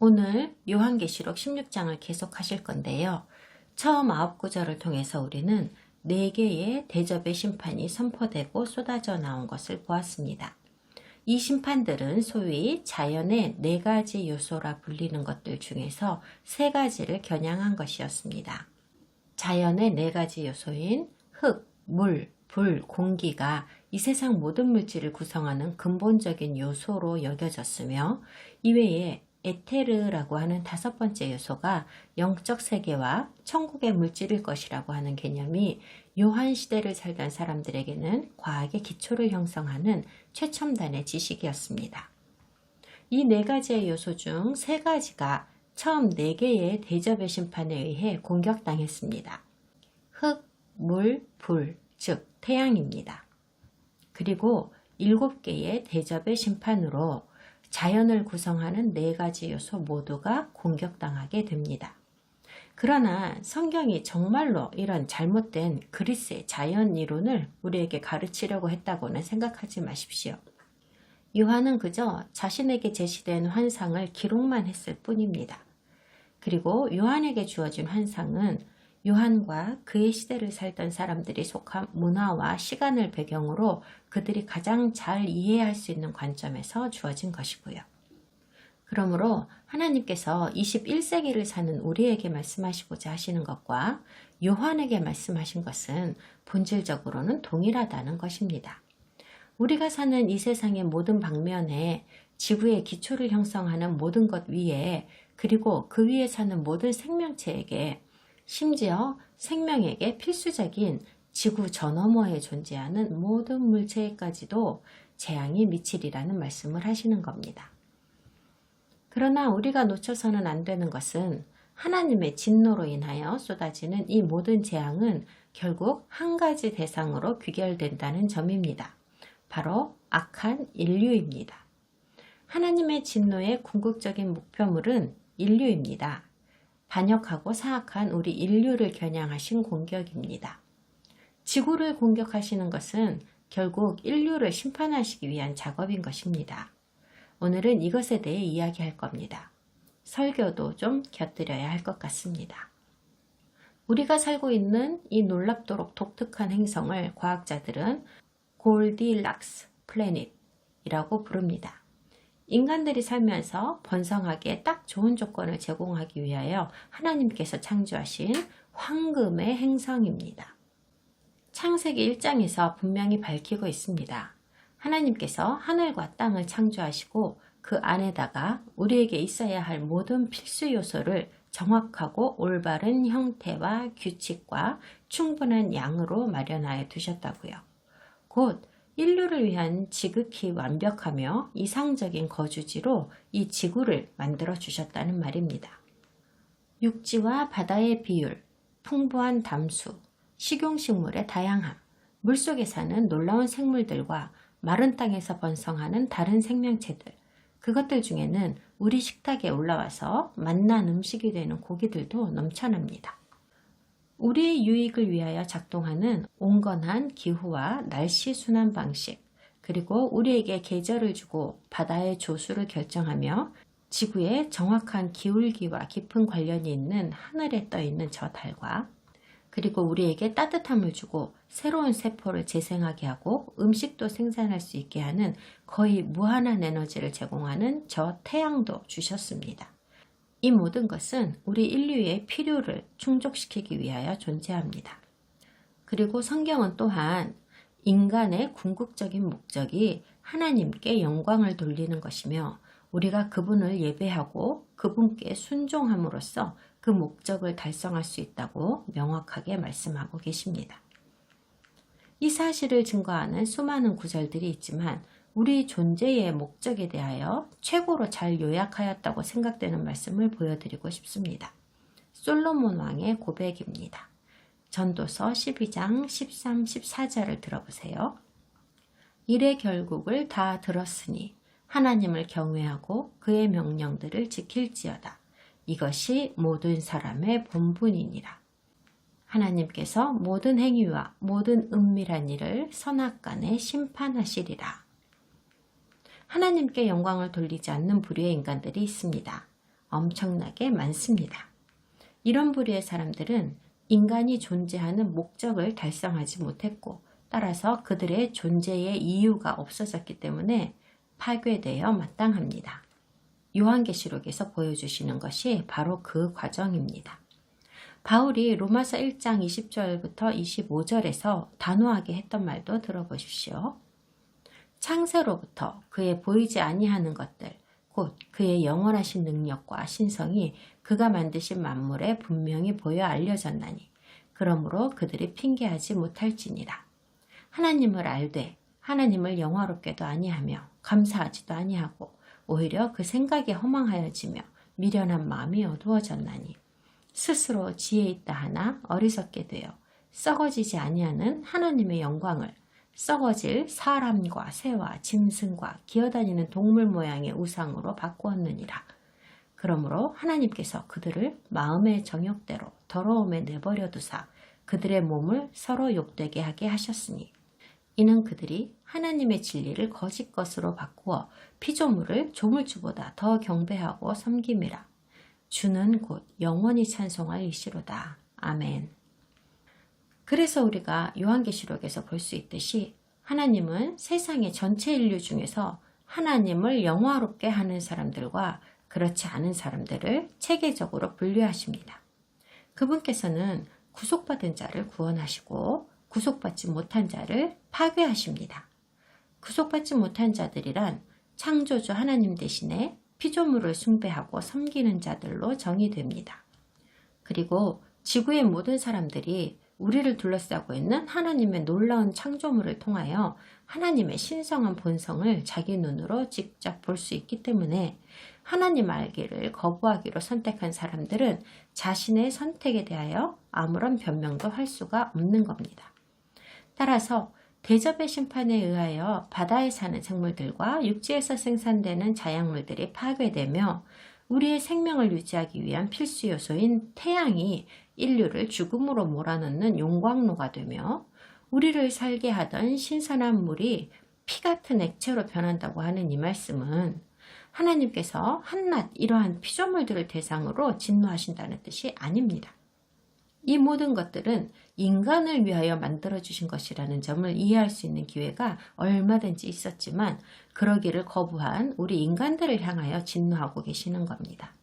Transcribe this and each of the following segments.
오늘 요한계시록 16장을 계속하실 건데요. 처음 9구절을 통해서 우리는 4개의 대접의 심판이 선포되고 쏟아져 나온 것을 보았습니다. 이 심판들은 소위 자연의 4가지 요소라 불리는 것들 중에서 3가지를 겨냥한 것이었습니다. 자연의 4가지 요소인 흙, 물, 불, 공기가 이 세상 모든 물질을 구성하는 근본적인 요소로 여겨졌으며 이외에 에테르라고 하는 5번째 요소가 영적 세계와 천국의 물질일 것이라고 하는 개념이 요한 시대를 살던 사람들에게는 과학의 기초를 형성하는 최첨단의 지식이었습니다. 이 4가지의 요소 중 3가지가 처음 4개의 대접의 심판에 의해 공격당했습니다. 흙, 물, 불, 즉 태양입니다. 그리고 7개의 대접의 심판으로 자연을 구성하는 4가지 요소 모두가 공격당하게 됩니다. 그러나 성경이 정말로 이런 잘못된 그리스의 자연 이론을 우리에게 가르치려고 했다고는 생각하지 마십시오. 요한은 그저 자신에게 제시된 환상을 기록만 했을 뿐입니다. 그리고 요한에게 주어진 환상은 요한과 그의 시대를 살던 사람들이 속한 문화와 시간을 배경으로 그들이 가장 잘 이해할 수 있는 관점에서 주어진 것이고요. 그러므로 하나님께서 21세기를 사는 우리에게 말씀하시고자 하시는 것과 요한에게 말씀하신 것은 본질적으로는 동일하다는 것입니다. 우리가 사는 이 세상의 모든 방면에 지구의 기초를 형성하는 모든 것 위에 그리고 그 위에 사는 모든 생명체에게 심지어 생명에게 필수적인 지구 저 너머에 존재하는 모든 물체에까지도 재앙이 미치리라는 말씀을 하시는 겁니다. 그러나 우리가 놓쳐서는 안 되는 것은 하나님의 진노로 인하여 쏟아지는 이 모든 재앙은 결국 한 가지 대상으로 귀결된다는 점입니다. 바로 악한 인류입니다. 하나님의 진노의 궁극적인 목표물은 인류입니다. 반역하고 사악한 우리 인류를 겨냥하신 공격입니다. 지구를 공격하시는 것은 결국 인류를 심판하시기 위한 작업인 것입니다. 오늘은 이것에 대해 이야기할 겁니다. 설교도 좀 곁들여야 할 것 같습니다. 우리가 살고 있는 이 놀랍도록 독특한 행성을 과학자들은 골디락스 플래닛이라고 부릅니다. 인간들이 살면서 번성하기에 딱 좋은 조건을 제공하기 위하여 하나님께서 창조하신 황금의 행성입니다. 창세기 1장에서 분명히 밝히고 있습니다. 하나님께서 하늘과 땅을 창조하시고 그 안에다가 우리에게 있어야 할 모든 필수 요소를 정확하고 올바른 형태와 규칙과 충분한 양으로 마련하여 두셨다고요. 곧 인류를 위한 지극히 완벽하며 이상적인 거주지로 이 지구를 만들어 주셨다는 말입니다. 육지와 바다의 비율, 풍부한 담수, 식용식물의 다양함, 물속에 사는 놀라운 생물들과 마른 땅에서 번성하는 다른 생명체들, 그것들 중에는 우리 식탁에 올라와서 맛난 음식이 되는 고기들도 넘쳐납니다. 우리의 유익을 위하여 작동하는 온건한 기후와 날씨 순환 방식, 그리고 우리에게 계절을 주고 바다의 조수를 결정하며 지구의 정확한 기울기와 깊은 관련이 있는 하늘에 떠 있는 저 달과 그리고 우리에게 따뜻함을 주고 새로운 세포를 재생하게 하고 음식도 생산할 수 있게 하는 거의 무한한 에너지를 제공하는 저 태양도 주셨습니다. 이 모든 것은 우리 인류의 필요를 충족시키기 위하여 존재합니다. 그리고 성경은 또한 인간의 궁극적인 목적이 하나님께 영광을 돌리는 것이며 우리가 그분을 예배하고 그분께 순종함으로써 그 목적을 달성할 수 있다고 명확하게 말씀하고 계십니다. 이 사실을 증거하는 수많은 구절들이 있지만 우리 존재의 목적에 대하여 최고로 잘 요약하였다고 생각되는 말씀을 보여드리고 싶습니다. 솔로몬 왕의 고백입니다. 전도서 12장 13, 14절을 들어보세요. 일의 결국을 다 들었으니 하나님을 경외하고 그의 명령들을 지킬지어다. 이것이 모든 사람의 본분이니라. 하나님께서 모든 행위와 모든 은밀한 일을 선악간에 심판하시리라. 하나님께 영광을 돌리지 않는 부류의 인간들이 있습니다. 엄청나게 많습니다. 이런 부류의 사람들은 인간이 존재하는 목적을 달성하지 못했고 따라서 그들의 존재의 이유가 없어졌기 때문에 파괴되어 마땅합니다. 요한계시록에서 보여주시는 것이 바로 그 과정입니다. 바울이 로마서 1장 20절부터 25절에서 단호하게 했던 말도 들어보십시오. 창세로부터 그의 보이지 아니하는 것들, 곧 그의 영원하신 능력과 신성이 그가 만드신 만물에 분명히 보여 알려졌나니 그러므로 그들이 핑계하지 못할지니라. 하나님을 알되 하나님을 영화롭게도 아니하며 감사하지도 아니하고 오히려 그 생각에 허망하여지며 미련한 마음이 어두워졌나니 스스로 지혜 있다 하나 어리석게 되어 썩어지지 아니하는 하나님의 영광을 썩어질 사람과 새와 짐승과 기어다니는 동물 모양의 우상으로 바꾸었느니라. 그러므로 하나님께서 그들을 마음의 정욕대로 더러움에 내버려 두사 그들의 몸을 서로 욕되게 하게 하셨으니 이는 그들이 하나님의 진리를 거짓 것으로 바꾸어 피조물을 조물주보다 더 경배하고 섬김이라. 주는 곧 영원히 찬송할 이시로다. 아멘. 그래서 우리가 요한계시록에서 볼 수 있듯이 하나님은 세상의 전체 인류 중에서 하나님을 영화롭게 하는 사람들과 그렇지 않은 사람들을 체계적으로 분류하십니다. 그분께서는 구속받은 자를 구원하시고 구속받지 못한 자를 파괴하십니다. 구속받지 못한 자들이란 창조주 하나님 대신에 피조물을 숭배하고 섬기는 자들로 정의됩니다. 그리고 지구의 모든 사람들이 우리를 둘러싸고 있는 하나님의 놀라운 창조물을 통하여 하나님의 신성한 본성을 자기 눈으로 직접 볼 수 있기 때문에 하나님 알기를 거부하기로 선택한 사람들은 자신의 선택에 대하여 아무런 변명도 할 수가 없는 겁니다. 따라서 대접의 심판에 의하여 바다에 사는 생물들과 육지에서 생산되는 자양물들이 파괴되며 우리의 생명을 유지하기 위한 필수 요소인 태양이 인류를 죽음으로 몰아넣는 용광로가 되며 우리를 살게 하던 신선한 물이 피 같은 액체로 변한다고 하는 이 말씀은 하나님께서 한낱 이러한 피조물들을 대상으로 진노하신다는 뜻이 아닙니다. 이 모든 것들은 인간을 위하여 만들어주신 것이라는 점을 이해할 수 있는 기회가 얼마든지 있었지만 그러기를 거부한 우리 인간들을 향하여 진노하고 계시는 겁니다.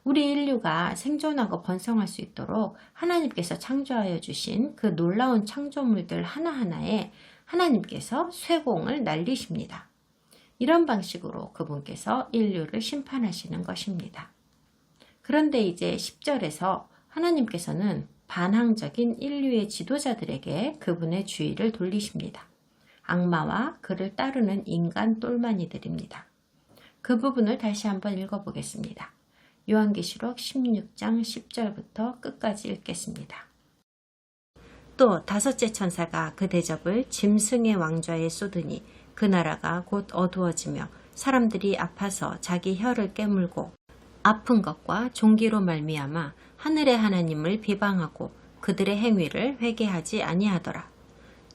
우리 인류가 생존하고 번성할 수 있도록 하나님께서 창조하여 주신 그 놀라운 창조물들 하나하나에 하나님께서 쇠공을 날리십니다. 이런 방식으로 그분께서 인류를 심판하시는 것입니다. 그런데 이제 10절에서 하나님께서는 반항적인 인류의 지도자들에게 그분의 주의를 돌리십니다. 악마와 그를 따르는 인간 똘마니들입니다. 그 부분을 다시 한번 읽어보겠습니다. 요한계시록 16장 10절부터 끝까지 읽겠습니다. 또 다섯째 천사가 그 대접을 짐승의 왕좌에 쏟으니 그 나라가 곧 어두워지며 사람들이 아파서 자기 혀를 깨물고 아픈 것과 종기로 말미암아 하늘의 하나님을 비방하고 그들의 행위를 회개하지 아니하더라.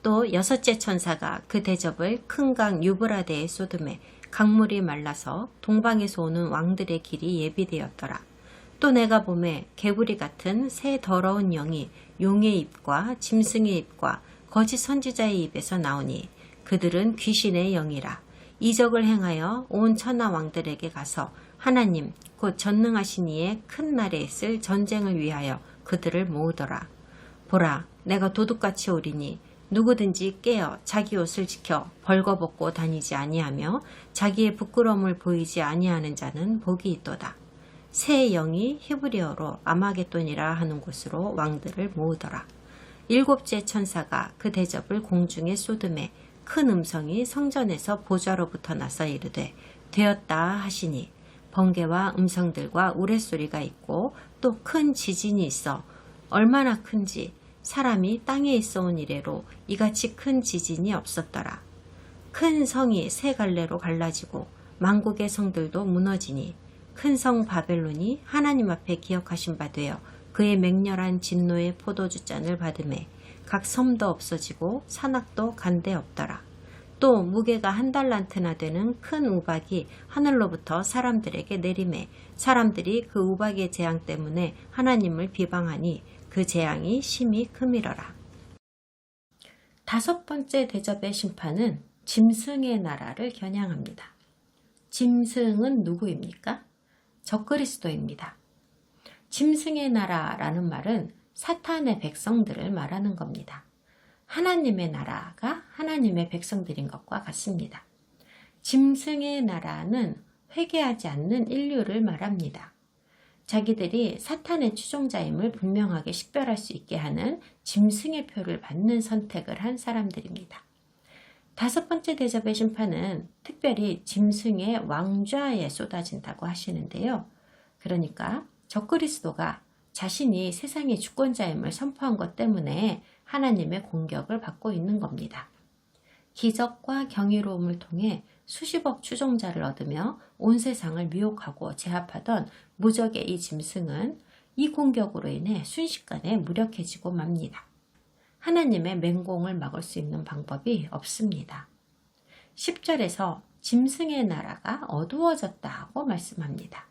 또 여섯째 천사가 그 대접을 큰 강 유브라데에 쏟음에 강물이 말라서 동방에서 오는 왕들의 길이 예비되었더라. 또 내가 보매 개구리 같은 새 더러운 영이 용의 입과 짐승의 입과 거짓 선지자의 입에서 나오니 그들은 귀신의 영이라. 이적을 행하여 온 천하 왕들에게 가서 하나님 곧 전능하신 이의 큰 날에 있을 전쟁을 위하여 그들을 모으더라. 보라, 내가 도둑같이 오리니 누구든지 깨어 자기 옷을 지켜 벌거벗고 다니지 아니하며 자기의 부끄러움을 보이지 아니하는 자는 복이 있도다. 새 영이 히브리어로 아마겟돈이라 하는 곳으로 왕들을 모으더라. 일곱째 천사가 그 대접을 공중에 쏟음에 큰 음성이 성전에서 보좌로부터 나서 이르되 되었다 하시니 번개와 음성들과 우레소리가 있고 또 큰 지진이 있어 얼마나 큰지 사람이 땅에 있어 온 이래로 이같이 큰 지진이 없었더라. 큰 성이 세 갈래로 갈라지고 만국의 성들도 무너지니 큰 성 바벨론이 하나님 앞에 기억하신 바 되어 그의 맹렬한 진노의 포도주 잔을 받음에 각 섬도 없어지고 산악도 간데 없더라. 또 무게가 1달란트나 되는 큰 우박이 하늘로부터 사람들에게 내림에 사람들이 그 우박의 재앙 때문에 하나님을 비방하니 그 재앙이 심히 크미러라. 5번째 대접의 심판은 짐승의 나라를 겨냥합니다. 짐승은 누구입니까? 적그리스도입니다. 짐승의 나라라는 말은 사탄의 백성들을 말하는 겁니다. 하나님의 나라가 하나님의 백성들인 것과 같습니다. 짐승의 나라는 회개하지 않는 인류를 말합니다. 자기들이 사탄의 추종자임을 분명하게 식별할 수 있게 하는 짐승의 표를 받는 선택을 한 사람들입니다. 5번째 대접의 심판은 특별히 짐승의 왕좌에 쏟아진다고 하시는데요. 그러니까 적그리스도가 자신이 세상의 주권자임을 선포한 것 때문에 하나님의 공격을 받고 있는 겁니다. 기적과 경이로움을 통해 수십억 추종자를 얻으며 온 세상을 미혹하고 제압하던 무적의 이 짐승은 이 공격으로 인해 순식간에 무력해지고 맙니다. 하나님의 맹공을 막을 수 있는 방법이 없습니다. 10절에서 짐승의 나라가 어두워졌다고 말씀합니다.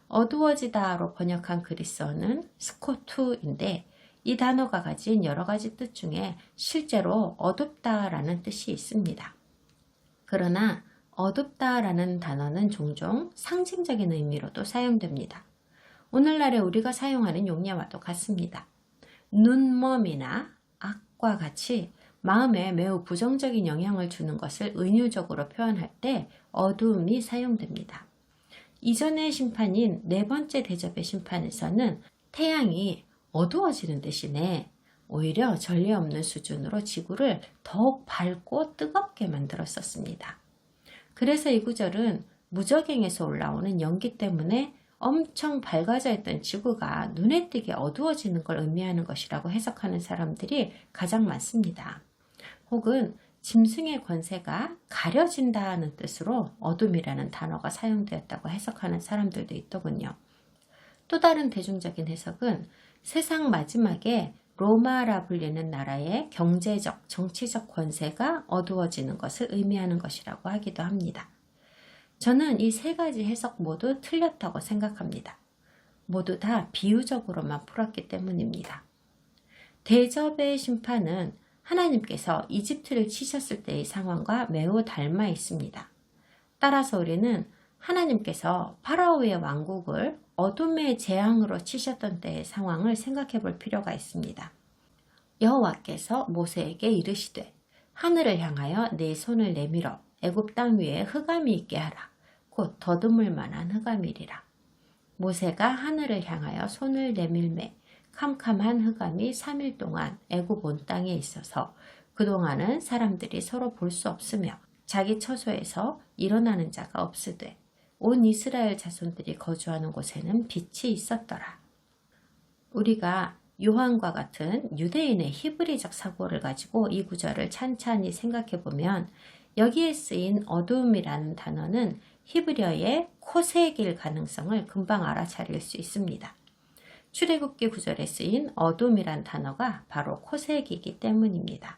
어두워지다로 번역한 그리스어는 스코투인데 이 단어가 가진 여러 가지 뜻 중에 실제로 어둡다라는 뜻이 있습니다. 그러나 어둡다라는 단어는 종종 상징적인 의미로도 사용됩니다. 오늘날에 우리가 사용하는 용례와도 같습니다. 눈먼이나 악과 같이 마음에 매우 부정적인 영향을 주는 것을 은유적으로 표현할 때 어두움이 사용됩니다. 이전의 심판인 4번째 대접의 심판에서는 태양이 어두워지는 대신에 오히려 전례 없는 수준으로 지구를 더욱 밝고 뜨겁게 만들었었습니다. 그래서 이 구절은 무저갱에서 올라오는 연기 때문에 엄청 밝아져 있던 지구가 눈에 띄게 어두워지는 걸 의미하는 것이라고 해석하는 사람들이 가장 많습니다. 혹은 짐승의 권세가 가려진다는 뜻으로 어둠이라는 단어가 사용되었다고 해석하는 사람들도 있더군요. 또 다른 대중적인 해석은 세상 마지막에 로마라 불리는 나라의 경제적, 정치적 권세가 어두워지는 것을 의미하는 것이라고 하기도 합니다. 저는 이 3가지 해석 모두 틀렸다고 생각합니다. 모두 다 비유적으로만 풀었기 때문입니다. 대접의 심판은 하나님께서 이집트를 치셨을 때의 상황과 매우 닮아 있습니다. 따라서 우리는 하나님께서 파라오의 왕국을 어둠의 재앙으로 치셨던 때의 상황을 생각해 볼 필요가 있습니다. 여호와께서 모세에게 이르시되 하늘을 향하여 네 손을 내밀어 애굽 땅 위에 흑암이 있게 하라. 곧 더듬을 만한 흑암이리라. 모세가 하늘을 향하여 손을 내밀매 캄캄한 흑암이 3일 동안 애굽 온 땅에 있어서 그동안은 사람들이 서로 볼 수 없으며 자기 처소에서 일어나는 자가 없으되 온 이스라엘 자손들이 거주하는 곳에는 빛이 있었더라. 우리가 요한과 같은 유대인의 히브리적 사고를 가지고 이 구절을 찬찬히 생각해 보면 여기에 쓰인 어두움이라는 단어는 히브리어의 코색일 가능성을 금방 알아차릴 수 있습니다. 출애굽기 구절에 쓰인 어둠이란 단어가 바로 코색이기 때문입니다.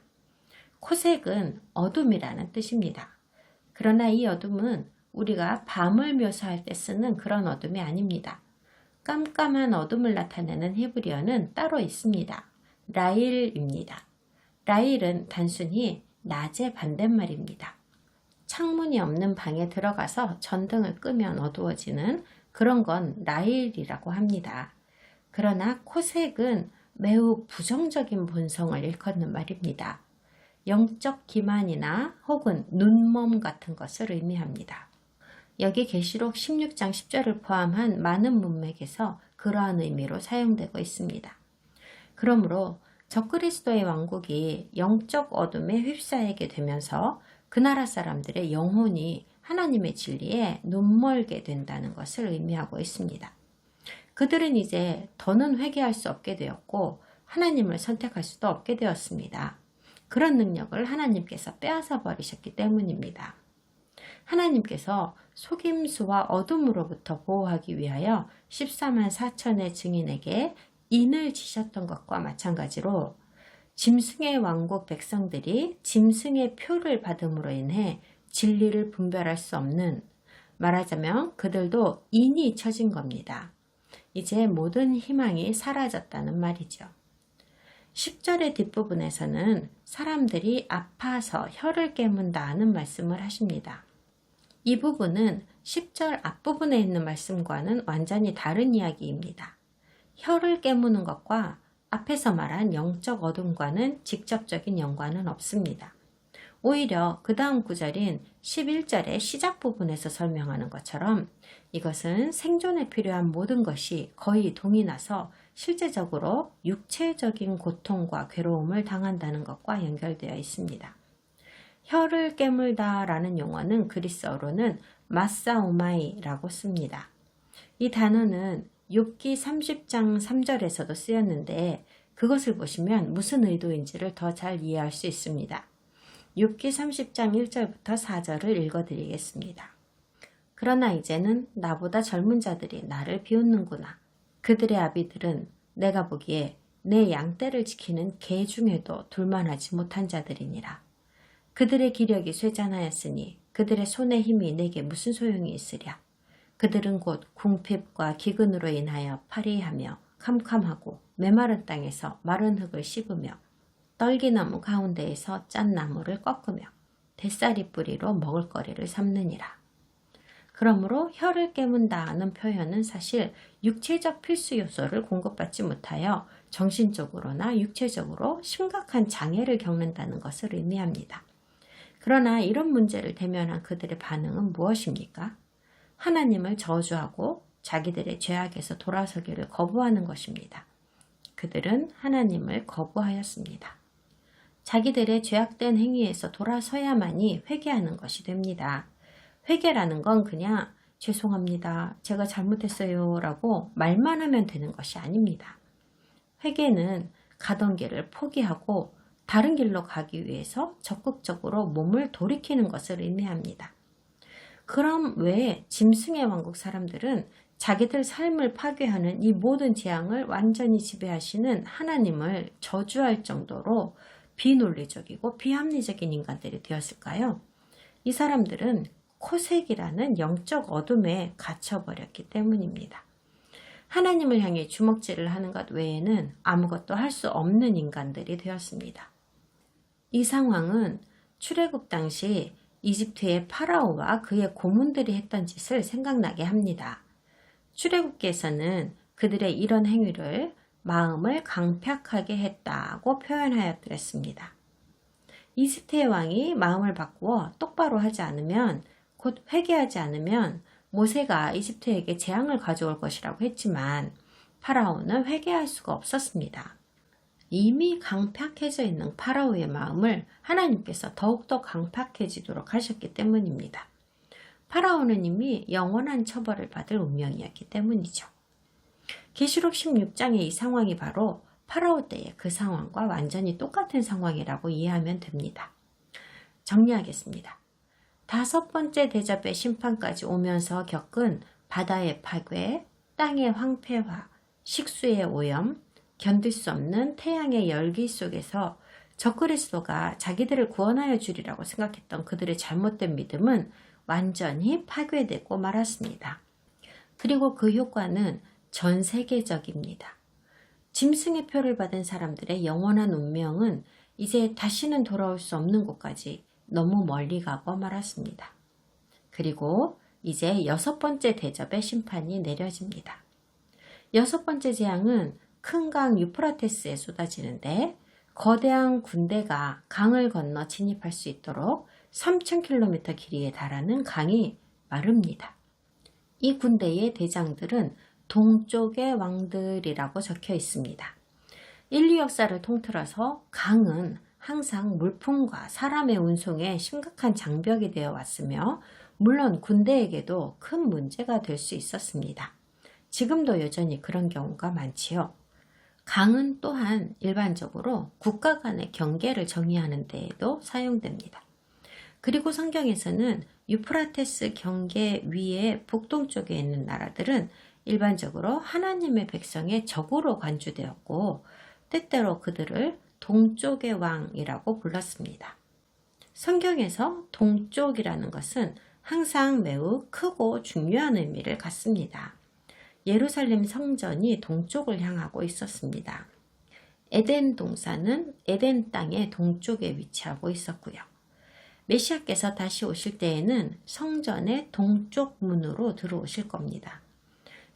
코색은 어둠이라는 뜻입니다. 그러나 이 어둠은 우리가 밤을 묘사할 때 쓰는 그런 어둠이 아닙니다. 깜깜한 어둠을 나타내는 히브리어는 따로 있습니다. 라일입니다. 라일은 단순히 낮의 반대말입니다. 창문이 없는 방에 들어가서 전등을 끄면 어두워지는 그런 건 라일이라고 합니다. 그러나 코색은 매우 부정적인 본성을 일컫는 말입니다. 영적 기만이나 혹은 눈먼 같은 것을 의미합니다. 여기 계시록 16장 10절을 포함한 많은 문맥에서 그러한 의미로 사용되고 있습니다. 그러므로 적그리스도의 왕국이 영적 어둠에 휩싸이게 되면서 그 나라 사람들의 영혼이 하나님의 진리에 눈멀게 된다는 것을 의미하고 있습니다. 그들은 이제 더는 회개할 수 없게 되었고 하나님을 선택할 수도 없게 되었습니다. 그런 능력을 하나님께서 빼앗아 버리셨기 때문입니다. 하나님께서 속임수와 어둠으로부터 보호하기 위하여 14만 4천의 증인에게 인을 지셨던 것과 마찬가지로 짐승의 왕국 백성들이 짐승의 표를 받음으로 인해 진리를 분별할 수 없는, 말하자면 그들도 인이 처진 겁니다. 이제 모든 희망이 사라졌다는 말이죠. 10절의 뒷부분에서는 사람들이 아파서 혀를 깨문다는 말씀을 하십니다. 이 부분은 10절 앞부분에 있는 말씀과는 완전히 다른 이야기입니다. 혀를 깨무는 것과 앞에서 말한 영적 어둠과는 직접적인 연관은 없습니다. 오히려 그 다음 구절인 11절의 시작 부분에서 설명하는 것처럼 이것은 생존에 필요한 모든 것이 거의 동이 나서 실제적으로 육체적인 고통과 괴로움을 당한다는 것과 연결되어 있습니다. 혀를 깨물다 라는 용어는 그리스어로는 마사오마이라고 씁니다. 이 단어는 욥기 30장 3절에서도 쓰였는데 그것을 보시면 무슨 의도인지를 더 잘 이해할 수 있습니다. 욥기 30장 1절부터 4절을 읽어드리겠습니다. 그러나 이제는 나보다 젊은 자들이 나를 비웃는구나. 그들의 아비들은 내가 보기에 내 양떼를 지키는 개 중에도 둘만하지 못한 자들이니라. 그들의 기력이 쇠잔하였으니 그들의 손의 힘이 내게 무슨 소용이 있으랴. 그들은 곧 궁핍과 기근으로 인하여 파리하며 캄캄하고 메마른 땅에서 마른 흙을 씹으며 떨기나무 가운데에서 짠 나무를 꺾으며 뱃살이 뿌리로 먹을거리를 삼느니라. 그러므로 혀를 깨문다는 표현은 사실 육체적 필수 요소를 공급받지 못하여 정신적으로나 육체적으로 심각한 장애를 겪는다는 것을 의미합니다. 그러나 이런 문제를 대면한 그들의 반응은 무엇입니까? 하나님을 저주하고 자기들의 죄악에서 돌아서기를 거부하는 것입니다. 그들은 하나님을 거부하였습니다. 자기들의 죄악된 행위에서 돌아서야만이 회개하는 것이 됩니다. 회개라는 건 그냥 죄송합니다. 제가 잘못했어요 라고 말만 하면 되는 것이 아닙니다. 회개는 가던 길을 포기하고 다른 길로 가기 위해서 적극적으로 몸을 돌이키는 것을 의미합니다. 그럼 왜 짐승의 왕국 사람들은 자기들 삶을 파괴하는 이 모든 재앙을 완전히 지배하시는 하나님을 저주할 정도로 비논리적이고 비합리적인 인간들이 되었을까요? 이 사람들은 코색이라는 영적 어둠에 갇혀버렸기 때문입니다. 하나님을 향해 주먹질을 하는 것 외에는 아무것도 할 수 없는 인간들이 되었습니다. 이 상황은 출애굽 당시 이집트의 파라오와 그의 고문들이 했던 짓을 생각나게 합니다. 출애굽기에서는 그들의 이런 행위를 마음을 강팍하게 했다고 표현하였습니다. 이집트의 왕이 마음을 바꾸어 똑바로 하지 않으면, 곧 회개하지 않으면 모세가 이집트에게 재앙을 가져올 것이라고 했지만 파라오는 회개할 수가 없었습니다. 이미 강팍해져 있는 파라오의 마음을 하나님께서 더욱더 강팍해지도록 하셨기 때문입니다. 파라오는 이미 영원한 처벌을 받을 운명이었기 때문이죠. 계시록 16장의 이 상황이 바로 파라오 때의 그 상황과 완전히 똑같은 상황이라고 이해하면 됩니다. 정리하겠습니다. 5번째 대접의 심판까지 오면서 겪은 바다의 파괴, 땅의 황폐화, 식수의 오염, 견딜 수 없는 태양의 열기 속에서 적그리스도가 자기들을 구원하여 주리라고 생각했던 그들의 잘못된 믿음은 완전히 파괴되고 말았습니다. 그리고 그 효과는 전 세계적입니다. 짐승의 표를 받은 사람들의 영원한 운명은 이제 다시는 돌아올 수 없는 곳까지 너무 멀리 가고 말았습니다. 그리고 이제 6번째 대접의 심판이 내려집니다. 6번째 재앙은 큰 강 유프라테스에 쏟아지는데 거대한 군대가 강을 건너 진입할 수 있도록 3,000km 길이에 달하는 강이 마릅니다. 이 군대의 대장들은 동쪽의 왕들이라고 적혀 있습니다. 인류 역사를 통틀어서 강은 항상 물품과 사람의 운송에 심각한 장벽이 되어 왔으며 물론 군대에게도 큰 문제가 될 수 있었습니다. 지금도 여전히 그런 경우가 많지요. 강은 또한 일반적으로 국가 간의 경계를 정의하는 데에도 사용됩니다. 그리고 성경에서는 유프라테스 경계 위에 북동쪽에 있는 나라들은 일반적으로 하나님의 백성의 적으로 간주되었고 때때로 그들을 동쪽의 왕이라고 불렀습니다. 성경에서 동쪽이라는 것은 항상 매우 크고 중요한 의미를 갖습니다. 예루살렘 성전이 동쪽을 향하고 있었습니다. 에덴 동산은 에덴 땅의 동쪽에 위치하고 있었고요. 메시아께서 다시 오실 때에는 성전의 동쪽 문으로 들어오실 겁니다.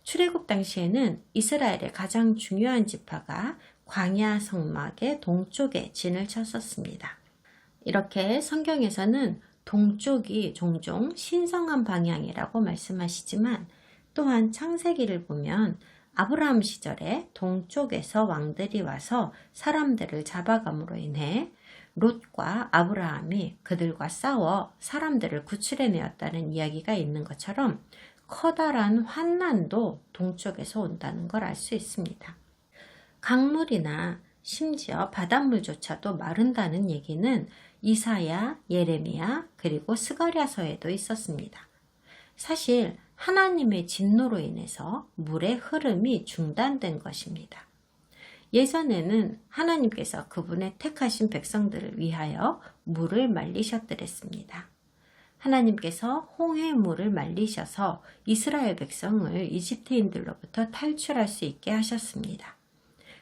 출애굽 당시에는 이스라엘의 가장 중요한 지파가 광야 성막의 동쪽에 진을 쳤었습니다. 이렇게 성경에서는 동쪽이 종종 신성한 방향이라고 말씀하시지만 또한 창세기를 보면 아브라함 시절에 동쪽에서 왕들이 와서 사람들을 잡아감으로 인해 롯과 아브라함이 그들과 싸워 사람들을 구출해내었다는 이야기가 있는 것처럼 커다란 환난도 동쪽에서 온다는 걸 알 수 있습니다. 강물이나 심지어 바닷물조차도 마른다는 얘기는 이사야, 예레미야, 그리고 스가랴서에도 있었습니다. 사실 하나님의 진노로 인해서 물의 흐름이 중단된 것입니다. 예전에는 하나님께서 그분의 택하신 백성들을 위하여 물을 말리셨더랬습니다. 하나님께서 홍해물을 말리셔서 이스라엘 백성을 이집트인들로부터 탈출할 수 있게 하셨습니다.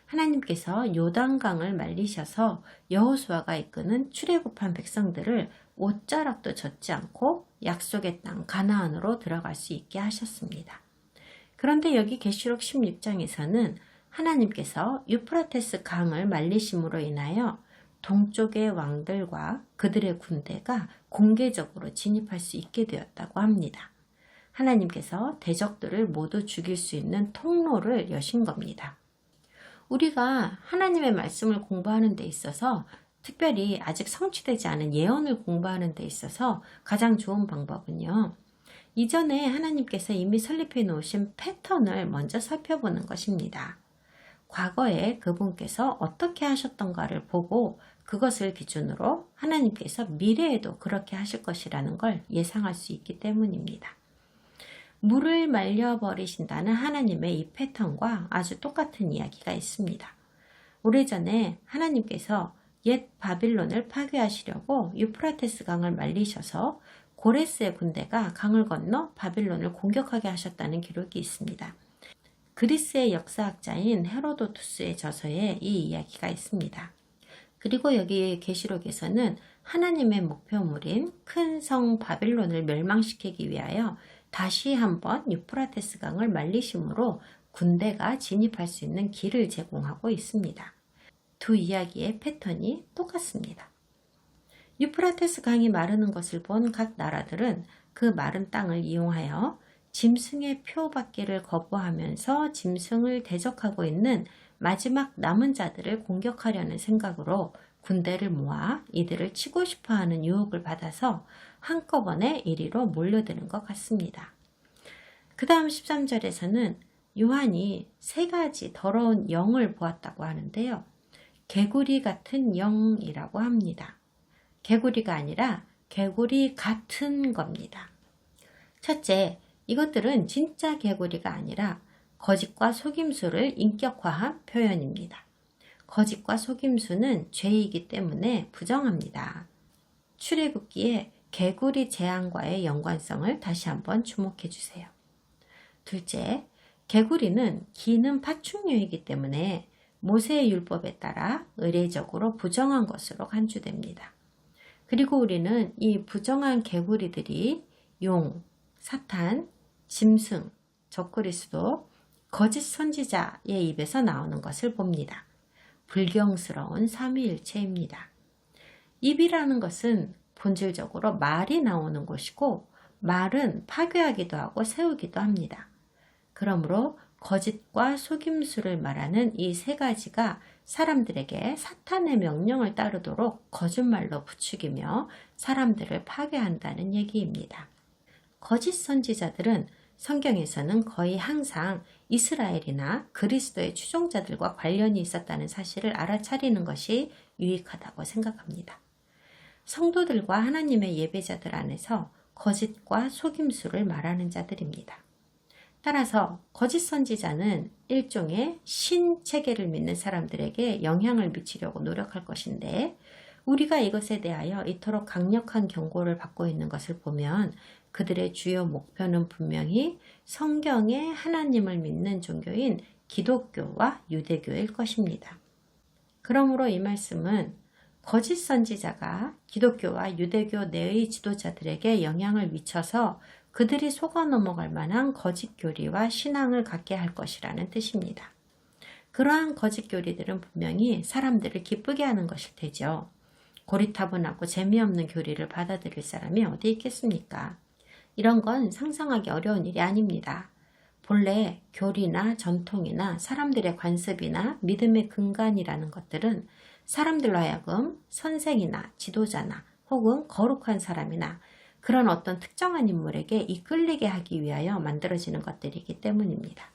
하나님께서 요단강을 말리셔서 여호수아가 이끄는 출애굽한 백성들을 옷자락도 젖지 않고 약속의 땅 가나안으로 들어갈 수 있게 하셨습니다. 그런데 여기 계시록 16장에서는 하나님께서 유프라테스 강을 말리심으로 인하여 동쪽의 왕들과 그들의 군대가 공개적으로 진입할 수 있게 되었다고 합니다. 하나님께서 대적들을 모두 죽일 수 있는 통로를 여신 겁니다. 우리가 하나님의 말씀을 공부하는 데 있어서 특별히 아직 성취되지 않은 예언을 공부하는 데 있어서 가장 좋은 방법은요. 이전에 하나님께서 이미 설립해 놓으신 패턴을 먼저 살펴보는 것입니다. 과거에 그분께서 어떻게 하셨던가를 보고 그것을 기준으로 하나님께서 미래에도 그렇게 하실 것이라는 걸 예상할 수 있기 때문입니다. 물을 말려버리신다는 하나님의 이 패턴과 아주 똑같은 이야기가 있습니다. 오래전에 하나님께서 옛 바빌론을 파괴하시려고 유프라테스 강을 말리셔서 고레스의 군대가 강을 건너 바빌론을 공격하게 하셨다는 기록이 있습니다. 그리스의 역사학자인 헤로도투스의 저서에 이 이야기가 있습니다. 그리고 여기 계시록에서는 하나님의 목표물인 큰 성 바빌론을 멸망시키기 위하여 다시 한번 유프라테스 강을 말리심으로 군대가 진입할 수 있는 길을 제공하고 있습니다. 두 이야기의 패턴이 똑같습니다. 유프라테스 강이 마르는 것을 본 각 나라들은 그 마른 땅을 이용하여 짐승의 표 받기를 거부하면서 짐승을 대적하고 있는 마지막 남은 자들을 공격하려는 생각으로 군대를 모아 이들을 치고 싶어하는 유혹을 받아서 한꺼번에 이리로 몰려드는 것 같습니다. 그 다음 13절에서는 요한이 세 가지 더러운 영을 보았다고 하는데요. 개구리 같은 영이라고 합니다. 개구리가 아니라 개구리 같은 겁니다. 첫째, 이것들은 진짜 개구리가 아니라 거짓과 속임수를 인격화한 표현입니다. 거짓과 속임수는 죄이기 때문에 부정합니다. 출애굽기에 개구리 재앙과의 연관성을 다시 한번 주목해 주세요. 둘째, 개구리는 기는 파충류이기 때문에 모세의 율법에 따라 의례적으로 부정한 것으로 간주됩니다. 그리고 우리는 이 부정한 개구리들이 용, 사탄, 짐승, 적그리스도, 거짓 선지자의 입에서 나오는 것을 봅니다. 불경스러운 삼위일체입니다. 입이라는 것은 본질적으로 말이 나오는 곳이고 말은 파괴하기도 하고 세우기도 합니다. 그러므로 거짓과 속임수를 말하는 이 세 가지가 사람들에게 사탄의 명령을 따르도록 거짓말로 부추기며 사람들을 파괴한다는 얘기입니다. 거짓 선지자들은 성경에서는 거의 항상 이스라엘이나 그리스도의 추종자들과 관련이 있었다는 사실을 알아차리는 것이 유익하다고 생각합니다. 성도들과 하나님의 예배자들 안에서 거짓과 속임수를 말하는 자들입니다. 따라서 거짓 선지자는 일종의 신체계를 믿는 사람들에게 영향을 미치려고 노력할 것인데, 우리가 이것에 대하여 이토록 강력한 경고를 받고 있는 것을 보면 그들의 주요 목표는 분명히 성경의 하나님을 믿는 종교인 기독교와 유대교일 것입니다. 그러므로 이 말씀은 거짓 선지자가 기독교와 유대교 내의 지도자들에게 영향을 미쳐서 그들이 속아 넘어갈 만한 거짓 교리와 신앙을 갖게 할 것이라는 뜻입니다. 그러한 거짓 교리들은 분명히 사람들을 기쁘게 하는 것일 테죠. 고리타분하고 재미없는 교리를 받아들일 사람이 어디 있겠습니까? 이런 건 상상하기 어려운 일이 아닙니다. 본래 교리나 전통이나 사람들의 관습이나 믿음의 근간이라는 것들은 사람들로 하여금 선생이나 지도자나 혹은 거룩한 사람이나 그런 어떤 특정한 인물에게 이끌리게 하기 위하여 만들어지는 것들이기 때문입니다.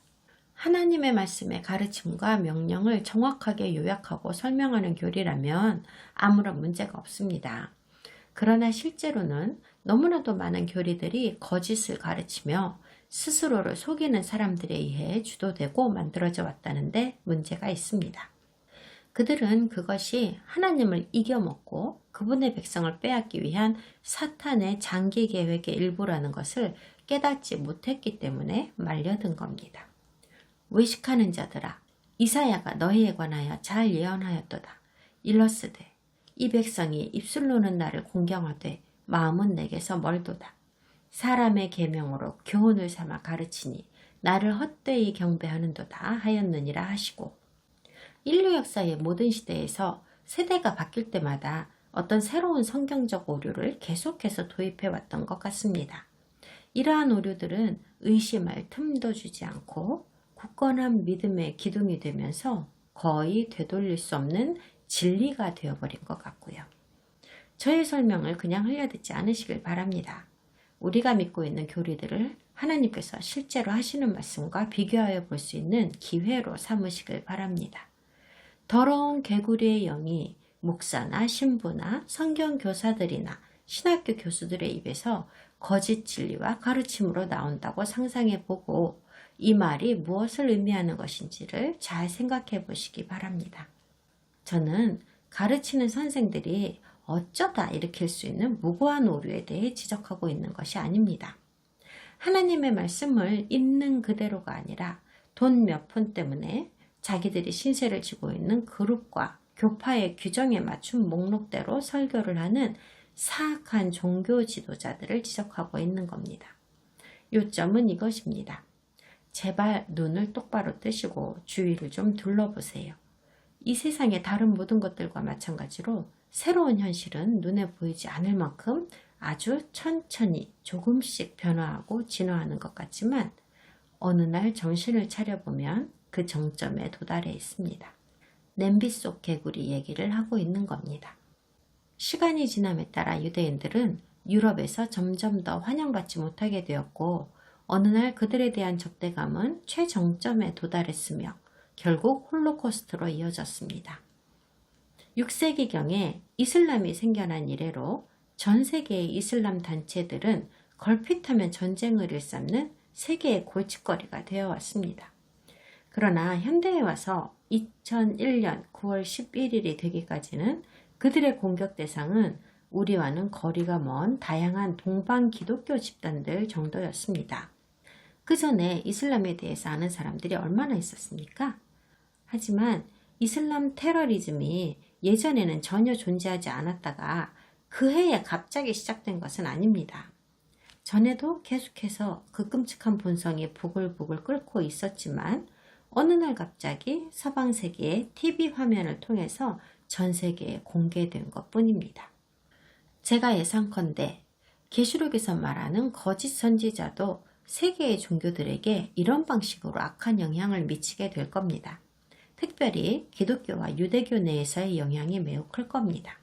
하나님의 말씀의 가르침과 명령을 정확하게 요약하고 설명하는 교리라면 아무런 문제가 없습니다. 그러나 실제로는 너무나도 많은 교리들이 거짓을 가르치며 스스로를 속이는 사람들에 의해 주도되고 만들어져 왔다는데 문제가 있습니다. 그들은 그것이 하나님을 이겨먹고 그분의 백성을 빼앗기 위한 사탄의 장기 계획의 일부라는 것을 깨닫지 못했기 때문에 말려든 겁니다. 외식하는 자들아, 이사야가 너희에 관하여 잘 예언하였도다. 일러스되 이 백성이 입술로는 나를 공경하되 마음은 내게서 멀도다. 사람의 계명으로 교훈을 삼아 가르치니 나를 헛되이 경배하는도다 하였느니라 하시고, 인류 역사의 모든 시대에서 세대가 바뀔 때마다 어떤 새로운 성경적 오류를 계속해서 도입해 왔던 것 같습니다. 이러한 오류들은 의심할 틈도 주지 않고 굳건한 믿음의 기둥이 되면서 거의 되돌릴 수 없는 진리가 되어버린 것 같고요. 저의 설명을 그냥 흘려듣지 않으시길 바랍니다. 우리가 믿고 있는 교리들을 하나님께서 실제로 하시는 말씀과 비교하여 볼 수 있는 기회로 삼으시길 바랍니다. 더러운 개구리의 영이 목사나 신부나 성경교사들이나 신학교 교수들의 입에서 거짓 진리와 가르침으로 나온다고 상상해 보고 이 말이 무엇을 의미하는 것인지를 잘 생각해 보시기 바랍니다. 저는 가르치는 선생들이 어쩌다 일으킬 수 있는 무고한 오류에 대해 지적하고 있는 것이 아닙니다. 하나님의 말씀을 있는 그대로가 아니라 돈 몇 푼 때문에 자기들이 신세를 지고 있는 그룹과 교파의 규정에 맞춘 목록대로 설교를 하는 사악한 종교 지도자들을 지적하고 있는 겁니다. 요점은 이것입니다. 제발 눈을 똑바로 뜨시고 주위를 좀 둘러보세요. 이 세상의 다른 모든 것들과 마찬가지로 새로운 현실은 눈에 보이지 않을 만큼 아주 천천히 조금씩 변화하고 진화하는 것 같지만 어느 날 정신을 차려보면 그 정점에 도달해 있습니다. 냄비 속 개구리 얘기를 하고 있는 겁니다. 시간이 지남에 따라 유대인들은 유럽에서 점점 더 환영받지 못하게 되었고 어느 날 그들에 대한 적대감은 최정점에 도달했으며 결국 홀로코스트로 이어졌습니다. 6세기경에 이슬람이 생겨난 이래로 전 세계의 이슬람 단체들은 걸핏하면 전쟁을 일삼는 세계의 골칫거리가 되어 왔습니다. 그러나 현대에 와서 2001년 9월 11일이 되기까지는 그들의 공격 대상은 우리와는 거리가 먼 다양한 동방 기독교 집단들 정도였습니다. 그 전에 이슬람에 대해서 아는 사람들이 얼마나 있었습니까? 하지만 이슬람 테러리즘이 예전에는 전혀 존재하지 않았다가 그 해에 갑자기 시작된 것은 아닙니다. 전에도 계속해서 그 끔찍한 본성이 부글부글 끓고 있었지만 어느 날 갑자기 서방 세계의 TV 화면을 통해서 전 세계에 공개된 것뿐입니다. 제가 예상컨대 계시록에서 말하는 거짓 선지자도 세계의 종교들에게 이런 방식으로 악한 영향을 미치게 될 겁니다. 특별히 기독교와 유대교 내에서의 영향이 매우 클 겁니다.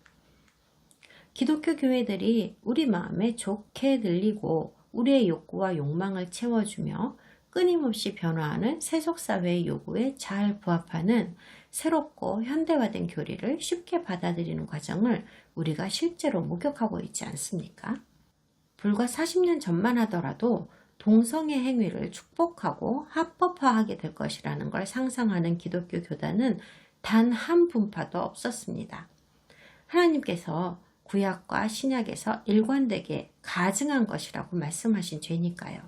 기독교 교회들이 우리 마음에 좋게 들리고 우리의 욕구와 욕망을 채워주며 끊임없이 변화하는 세속사회의 요구에 잘 부합하는 새롭고 현대화된 교리를 쉽게 받아들이는 과정을 우리가 실제로 목격하고 있지 않습니까? 불과 40년 전만 하더라도 동성애 행위를 축복하고 합법화하게 될 것이라는 걸 상상하는 기독교 교단은 단 한 분파도 없었습니다. 하나님께서 구약과 신약에서 일관되게 가증한 것이라고 말씀하신 죄니까요.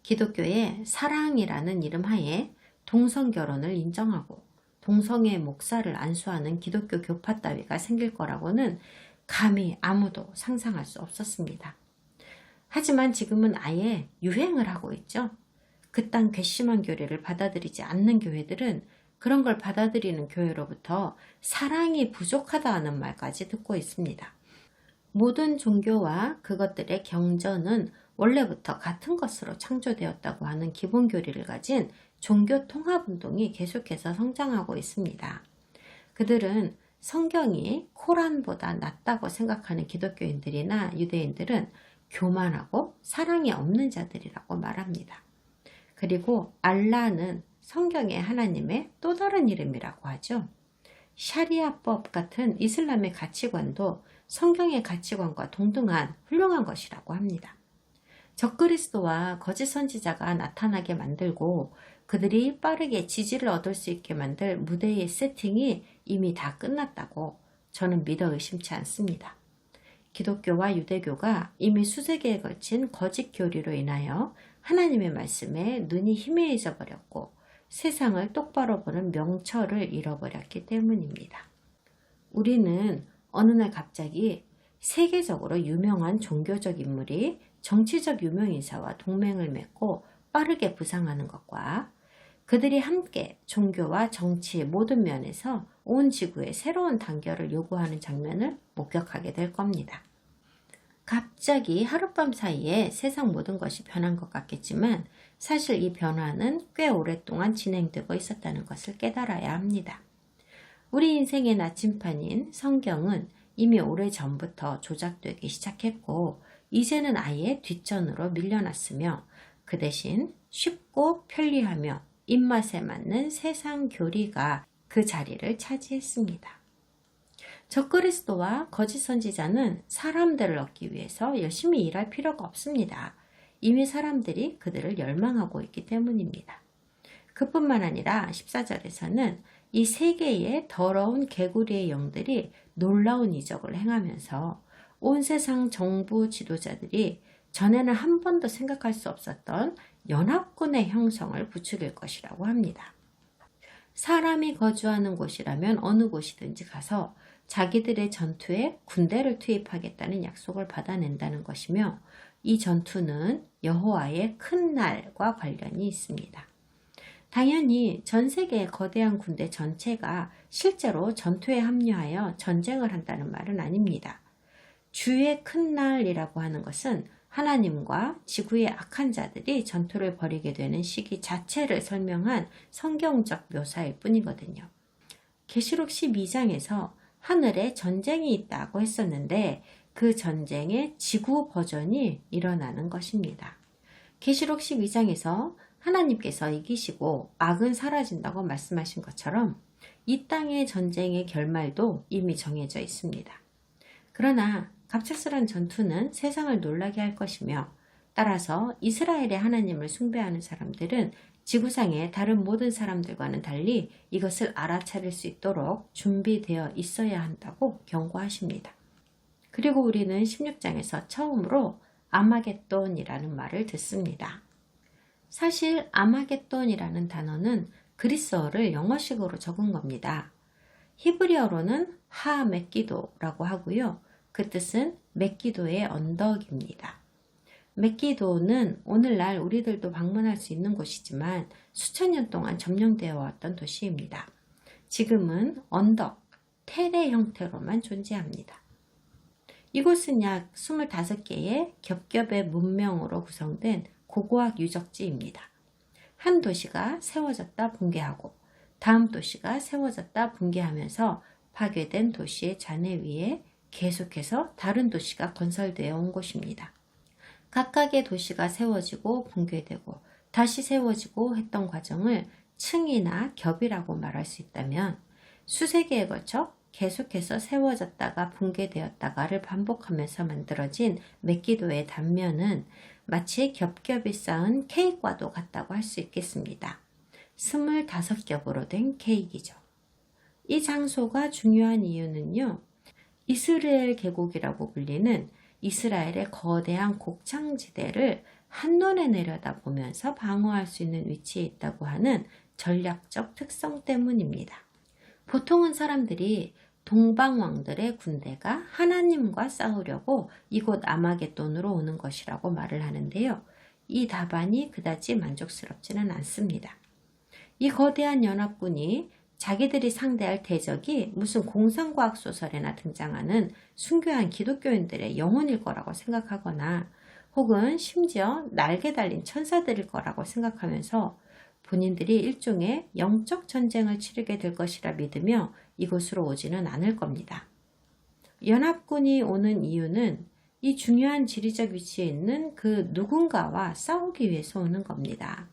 기독교의 사랑이라는 이름 하에 동성결혼을 인정하고 동성애 목사를 안수하는 기독교 교파 따위가 생길 거라고는 감히 아무도 상상할 수 없었습니다. 하지만 지금은 아예 유행을 하고 있죠. 그딴 괘씸한 교리를 받아들이지 않는 교회들은 그런 걸 받아들이는 교회로부터 사랑이 부족하다는 말까지 듣고 있습니다. 모든 종교와 그것들의 경전은 원래부터 같은 것으로 창조되었다고 하는 기본 교리를 가진 종교 통합운동이 계속해서 성장하고 있습니다. 그들은 성경이 코란보다 낫다고 생각하는 기독교인들이나 유대인들은 교만하고 사랑이 없는 자들이라고 말합니다. 그리고 알라는 성경의 하나님의 또 다른 이름이라고 하죠. 샤리아법 같은 이슬람의 가치관도 성경의 가치관과 동등한 훌륭한 것이라고 합니다. 적그리스도와 거짓 선지자가 나타나게 만들고 그들이 빠르게 지지를 얻을 수 있게 만들 무대의 세팅이 이미 다 끝났다고 저는 믿어 의심치 않습니다. 기독교와 유대교가 이미 수세기에 걸친 거짓 교리로 인하여 하나님의 말씀에 눈이 희미해져 버렸고 세상을 똑바로 보는 명철을 잃어버렸기 때문입니다. 우리는 어느 날 갑자기 세계적으로 유명한 종교적 인물이 정치적 유명인사와 동맹을 맺고 빠르게 부상하는 것과 그들이 함께 종교와 정치 모든 면에서 온 지구에 새로운 단결을 요구하는 장면을 목격하게 될 겁니다. 갑자기 하룻밤 사이에 세상 모든 것이 변한 것 같겠지만 사실 이 변화는 꽤 오랫동안 진행되고 있었다는 것을 깨달아야 합니다. 우리 인생의 나침판인 성경은 이미 오래전부터 조작되기 시작했고 이제는 아예 뒷전으로 밀려났으며 그 대신 쉽고 편리하며 입맛에 맞는 세상 교리가 그 자리를 차지했습니다. 적그리스도와 거짓 선지자는 사람들을 얻기 위해서 열심히 일할 필요가 없습니다. 이미 사람들이 그들을 열망하고 있기 때문입니다. 그뿐만 아니라 14절에서는 이 세계의 더러운 개구리의 영들이 놀라운 이적을 행하면서 온 세상 정부 지도자들이 전에는 한 번도 생각할 수 없었던 연합군의 형성을 부추길 것이라고 합니다. 사람이 거주하는 곳이라면 어느 곳이든지 가서 자기들의 전투에 군대를 투입하겠다는 약속을 받아낸다는 것이며 이 전투는 여호와의 큰 날과 관련이 있습니다. 당연히 전 세계의 거대한 군대 전체가 실제로 전투에 합류하여 전쟁을 한다는 말은 아닙니다. 주의 큰 날이라고 하는 것은 하나님과 지구의 악한 자들이 전투를 벌이게 되는 시기 자체를 설명한 성경적 묘사일 뿐이거든요. 계시록 12장에서 하늘에 전쟁이 있다고 했었는데 그 전쟁의 지구 버전이 일어나는 것입니다. 계시록 12장에서 하나님께서 이기시고 악은 사라진다고 말씀하신 것처럼 이 땅의 전쟁의 결말도 이미 정해져 있습니다. 그러나 갑작스런 전투는 세상을 놀라게 할 것이며 따라서 이스라엘의 하나님을 숭배하는 사람들은 지구상의 다른 모든 사람들과는 달리 이것을 알아차릴 수 있도록 준비되어 있어야 한다고 경고하십니다. 그리고 우리는 16장에서 처음으로 아마겟돈이라는 말을 듣습니다. 사실 아마겟돈이라는 단어는 그리스어를 영어식으로 적은 겁니다. 히브리어로는 하메기도라고 하고요. 그 뜻은 맥기도의 언덕입니다. 맥기도는 오늘날 우리들도 방문할 수 있는 곳이지만 수천 년 동안 점령되어 왔던 도시입니다. 지금은 언덕, 텔의 형태로만 존재합니다. 이곳은 약 25개의 겹겹의 문명으로 구성된 고고학 유적지입니다. 한 도시가 세워졌다 붕괴하고 다음 도시가 세워졌다 붕괴하면서 파괴된 도시의 잔해 위에 계속해서 다른 도시가 건설되어 온 곳입니다. 각각의 도시가 세워지고 붕괴되고 다시 세워지고 했던 과정을 층이나 겹이라고 말할 수 있다면 수세기에 걸쳐 계속해서 세워졌다가 붕괴되었다가를 반복하면서 만들어진 맥기도의 단면은 마치 겹겹이 쌓은 케이크와도 같다고 할 수 있겠습니다. 25겹으로 된 케이크이죠. 이 장소가 중요한 이유는요. 이스라엘 계곡이라고 불리는 이스라엘의 거대한 곡창지대를 한눈에 내려다보면서 방어할 수 있는 위치에 있다고 하는 전략적 특성 때문입니다. 보통은 사람들이 동방왕들의 군대가 하나님과 싸우려고 이곳 아마겟돈으로 오는 것이라고 말을 하는데요. 이 답안이 그다지 만족스럽지는 않습니다. 이 거대한 연합군이 자기들이 상대할 대적이 무슨 공상과학 소설에나 등장하는 순교한 기독교인들의 영혼일 거라고 생각하거나 혹은 심지어 날개 달린 천사들일 거라고 생각하면서 본인들이 일종의 영적 전쟁을 치르게 될 것이라 믿으며 이곳으로 오지는 않을 겁니다. 연합군이 오는 이유는 이 중요한 지리적 위치에 있는 그 누군가와 싸우기 위해서 오는 겁니다.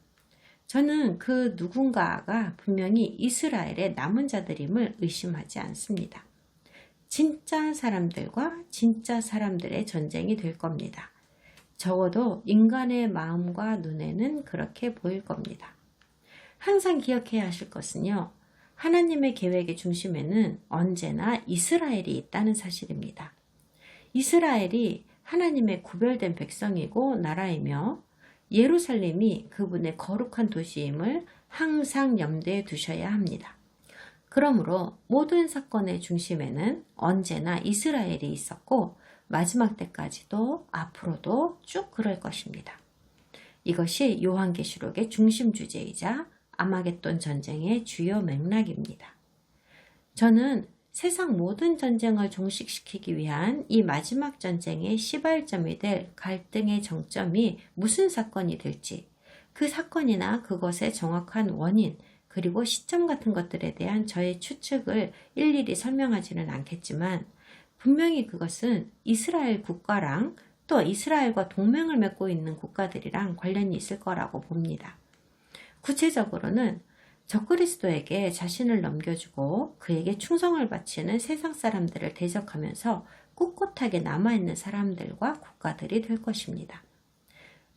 저는 그 누군가가 분명히 이스라엘의 남은 자들임을 의심하지 않습니다. 진짜 사람들과 진짜 사람들의 전쟁이 될 겁니다. 적어도 인간의 마음과 눈에는 그렇게 보일 겁니다. 항상 기억해야 하실 것은요. 하나님의 계획의 중심에는 언제나 이스라엘이 있다는 사실입니다. 이스라엘이 하나님의 구별된 백성이고 나라이며 예루살렘이 그분의 거룩한 도시임을 항상 염두에 두셔야 합니다. 그러므로 모든 사건의 중심에는 언제나 이스라엘이 있었고 마지막 때까지도 앞으로도 쭉 그럴 것입니다. 이것이 요한계시록의 중심 주제이자 아마겟돈 전쟁의 주요 맥락입니다. 저는 세상 모든 전쟁을 종식시키기 위한 이 마지막 전쟁의 시발점이 될 갈등의 정점이 무슨 사건이 될지, 그 사건이나 그것의 정확한 원인, 그리고 시점 같은 것들에 대한 저의 추측을 일일이 설명하지는 않겠지만 분명히 그것은 이스라엘 국가랑 또 이스라엘과 동맹을 맺고 있는 국가들이랑 관련이 있을 거라고 봅니다. 구체적으로는 적그리스도에게 자신을 넘겨주고 그에게 충성을 바치는 세상 사람들을 대적하면서 꿋꿋하게 남아있는 사람들과 국가들이 될 것입니다.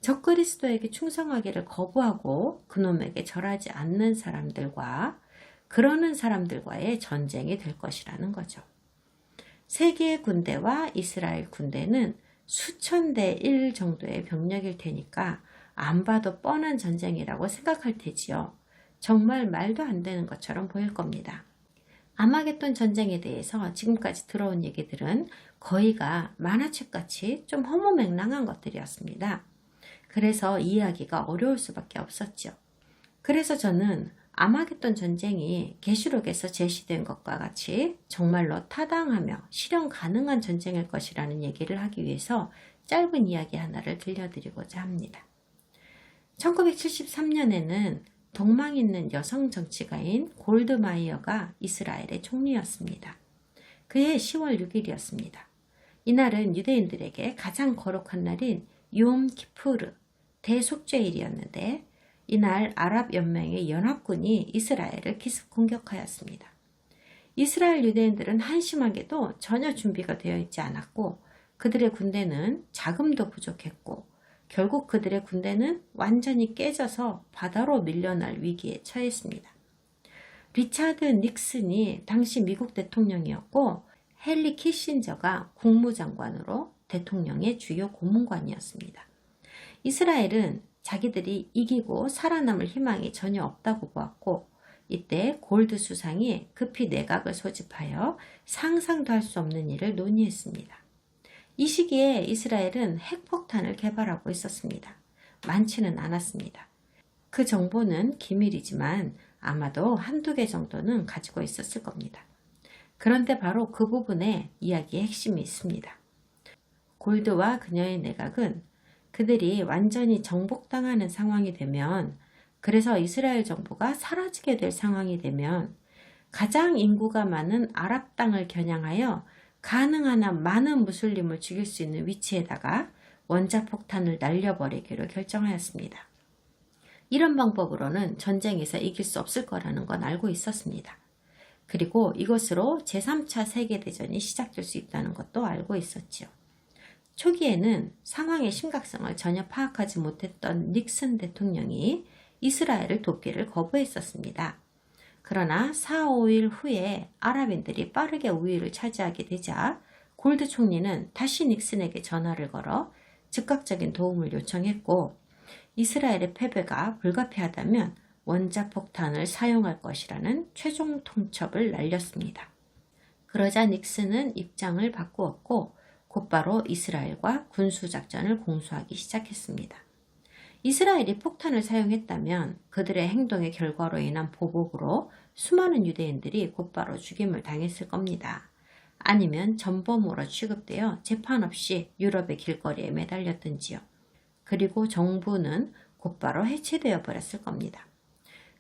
적그리스도에게 충성하기를 거부하고 그놈에게 절하지 않는 사람들과 그러는 사람들과의 전쟁이 될 것이라는 거죠. 세계의 군대와 이스라엘 군대는 수천 대 1 정도의 병력일 테니까 안 봐도 뻔한 전쟁이라고 생각할 테지요. 정말 말도 안 되는 것처럼 보일 겁니다. 아마겟돈 전쟁에 대해서 지금까지 들어온 얘기들은 거의가 만화책같이 좀 허무맹랑한 것들이었습니다. 그래서 이해하기가 어려울 수밖에 없었죠. 그래서 저는 아마겟돈 전쟁이 계시록에서 제시된 것과 같이 정말로 타당하며 실현 가능한 전쟁일 것이라는 얘기를 하기 위해서 짧은 이야기 하나를 들려드리고자 합니다. 1973년에는 동망 있는 여성 정치가인 골드마이어가 이스라엘의 총리였습니다. 그해 10월 6일이었습니다. 이날은 유대인들에게 가장 거룩한 날인 욤 키푸르, 대속죄일이었는데 이날 아랍연맹의 연합군이 이스라엘을 기습 공격하였습니다. 이스라엘 유대인들은 한심하게도 전혀 준비가 되어 있지 않았고 그들의 군대는 자금도 부족했고 결국 그들의 군대는 완전히 깨져서 바다로 밀려날 위기에 처했습니다. 리차드 닉슨이 당시 미국 대통령이었고 헨리 키신저가 국무장관으로 대통령의 주요 고문관이었습니다. 이스라엘은 자기들이 이기고 살아남을 희망이 전혀 없다고 보았고 이때 골드 수상이 급히 내각을 소집하여 상상도 할 수 없는 일을 논의했습니다. 이 시기에 이스라엘은 핵폭탄을 개발하고 있었습니다. 많지는 않았습니다. 그 정보는 기밀이지만 아마도 한두 개 정도는 가지고 있었을 겁니다. 그런데 바로 그 부분에 이야기의 핵심이 있습니다. 골드와 그녀의 내각은 그들이 완전히 정복당하는 상황이 되면, 그래서 이스라엘 정부가 사라지게 될 상황이 되면 가장 인구가 많은 아랍 땅을 겨냥하여 가능한 한 많은 무슬림을 죽일 수 있는 위치에다가 원자폭탄을 날려버리기로 결정하였습니다. 이런 방법으로는 전쟁에서 이길 수 없을 거라는 건 알고 있었습니다. 그리고 이것으로 제3차 세계대전이 시작될 수 있다는 것도 알고 있었지요. 초기에는 상황의 심각성을 전혀 파악하지 못했던 닉슨 대통령이 이스라엘을 돕기를 거부했었습니다. 그러나 4, 5일 후에 아랍인들이 빠르게 우위를 차지하게 되자 골드 총리는 다시 닉슨에게 전화를 걸어 즉각적인 도움을 요청했고, 이스라엘의 패배가 불가피하다면 원자폭탄을 사용할 것이라는 최종 통첩을 날렸습니다. 그러자 닉슨은 입장을 바꾸었고 곧바로 이스라엘과 군수작전을 공수하기 시작했습니다. 이스라엘이 폭탄을 사용했다면 그들의 행동의 결과로 인한 보복으로 수많은 유대인들이 곧바로 죽임을 당했을 겁니다. 아니면 전범으로 취급되어 재판 없이 유럽의 길거리에 매달렸든지요. 그리고 정부는 곧바로 해체되어 버렸을 겁니다.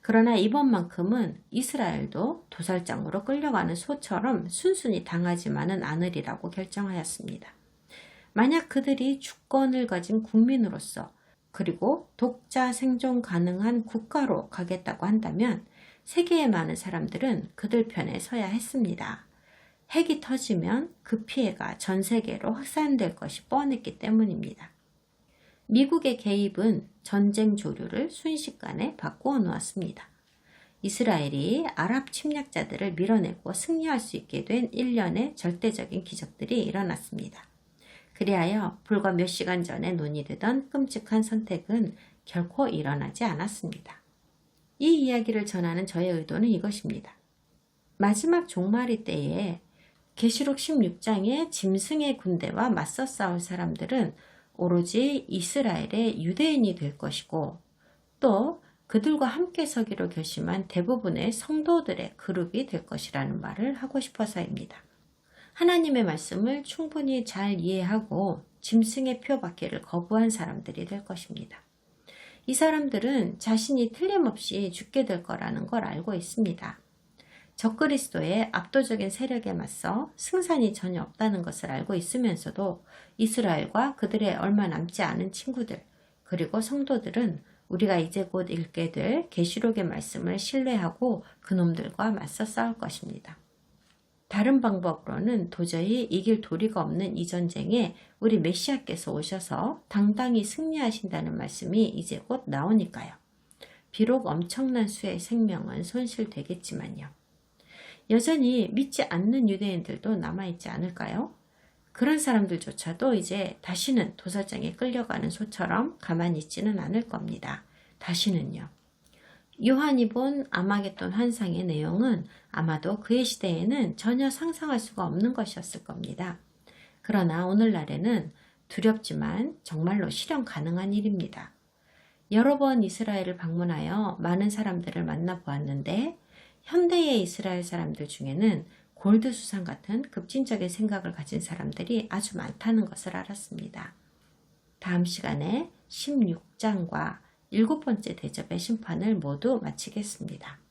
그러나 이번만큼은 이스라엘도 도살장으로 끌려가는 소처럼 순순히 당하지만은 않으리라고 결정하였습니다. 만약 그들이 주권을 가진 국민으로서 그리고 독자 생존 가능한 국가로 가겠다고 한다면 세계의 많은 사람들은 그들 편에 서야 했습니다. 핵이 터지면 그 피해가 전 세계로 확산될 것이 뻔했기 때문입니다. 미국의 개입은 전쟁 조류를 순식간에 바꾸어 놓았습니다. 이스라엘이 아랍 침략자들을 밀어내고 승리할 수 있게 된 일련의 절대적인 기적들이 일어났습니다. 그리하여 불과 몇 시간 전에 논의되던 끔찍한 선택은 결코 일어나지 않았습니다. 이 이야기를 전하는 저의 의도는 이것입니다. 마지막 종말의 때에 계시록 16장의 짐승의 군대와 맞서 싸울 사람들은 오로지 이스라엘의 유대인이 될 것이고, 또 그들과 함께 서기로 결심한 대부분의 성도들의 그룹이 될 것이라는 말을 하고 싶어서입니다. 하나님의 말씀을 충분히 잘 이해하고 짐승의 표 받기를 거부한 사람들이 될 것입니다. 이 사람들은 자신이 틀림없이 죽게 될 거라는 걸 알고 있습니다. 적그리스도의 압도적인 세력에 맞서 승산이 전혀 없다는 것을 알고 있으면서도 이스라엘과 그들의 얼마 남지 않은 친구들, 그리고 성도들은 우리가 이제 곧 읽게 될 계시록의 말씀을 신뢰하고 그놈들과 맞서 싸울 것입니다. 다른 방법으로는 도저히 이길 도리가 없는 이 전쟁에 우리 메시아께서 오셔서 당당히 승리하신다는 말씀이 이제 곧 나오니까요. 비록 엄청난 수의 생명은 손실되겠지만요. 여전히 믿지 않는 유대인들도 남아있지 않을까요? 그런 사람들조차도 이제 다시는 도살장에 끌려가는 소처럼 가만히 있지는 않을 겁니다. 다시는요. 요한이 본 아마겟돈 환상의 내용은 아마도 그의 시대에는 전혀 상상할 수가 없는 것이었을 겁니다. 그러나 오늘날에는 두렵지만 정말로 실현 가능한 일입니다. 여러 번 이스라엘을 방문하여 많은 사람들을 만나보았는데 현대의 이스라엘 사람들 중에는 골드 수상 같은 급진적인 생각을 가진 사람들이 아주 많다는 것을 알았습니다. 다음 시간에 16장과 7번째 대접의 심판을 모두 마치겠습니다.